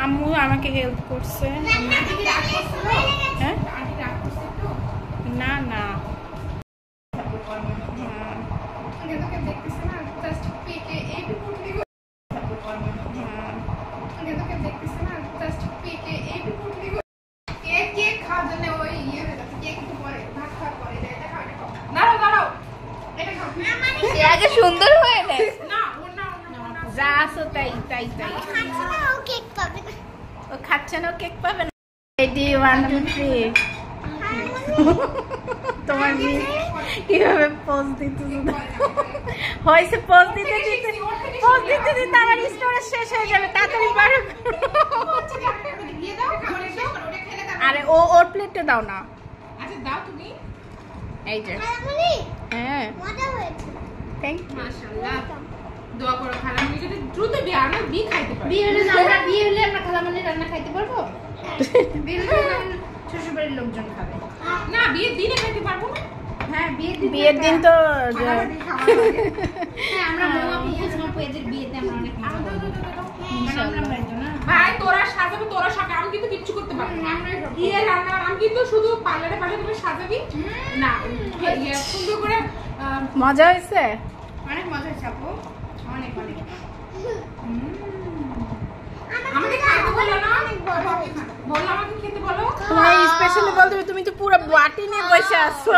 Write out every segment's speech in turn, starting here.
আম্মু আমাকে হেল্প করছে। হ্যাঁ না না আগে সুন্দর হয়ে নেয় যা আসো তাই তাই তাই ও খাচ্ছে না, কেক পাবে না। রেডি 1 2 3 তোমার কিভাবে পোজ দিতে হয়েছে? পোজ দিতে দিতে আমার স্টোরেজ শেষ হয়ে যাবে, তাড়াতাড়ি পারো। আরে ও ওর প্লেটে দাও না। আচ্ছা দাও তুমি। এই যে হ্যাঁ মজা হয়েছে। Thank you. মাশাআল্লাহ। দোয়া করো খালামণি যদি দ্রুত বিয়ে আমরা বিয়ে খাইতে পারি। বিয়ে হলে আমরা খালামণি রান্না খাইতে পারবো? বিয়ে হলে শ্বশুর বাড়ির লোকজন খাবে। না বিয়ের দিনে খাইতে পারবো না। হ্যাঁ বিয়ের দিন তো হ্যাঁ আমরা মৌমাপু এদের বিয়েতে আমরা অনেক মজা করবো। ভাই তোরা সাজাবে, তোরা সব, আমি কিন্তু কিচ্ছু করতে পারবো না। বিয়ে রান্না আমি কিন্তু শুধু পার্লারে তুমি সাজাবি না, সুন্দর করে। মজা হয়েছে, অনেক মজা হয়েছে আপু, অনেক অনেক। আমাকে খাইতে বললো না, বললো আমাকে খেতে বলো। তোমার স্পেশালি বলতে তুমি তো পুরো বাটি নিয়ে বসে আছো।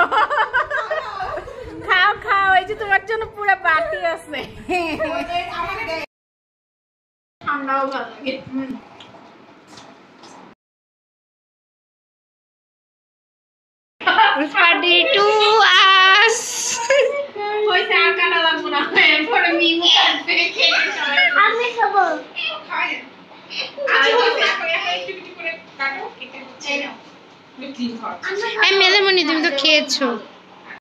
খাও খাও, এই যে তোমার জন্য পুরো বাটি আছে। ঠান্ডাও ভালো লাগে। Party to us. হইছে আর কাটা লাগবে না, পরে মিমু খাবে খেয়ে সবাই। আমি খাবো। খায় আচ্ছা হইছে এখন একটু করে কাটো, এটা হচ্ছে এই নাও ক্লিন কর। মেলামণি তুমি তো খেয়েছো।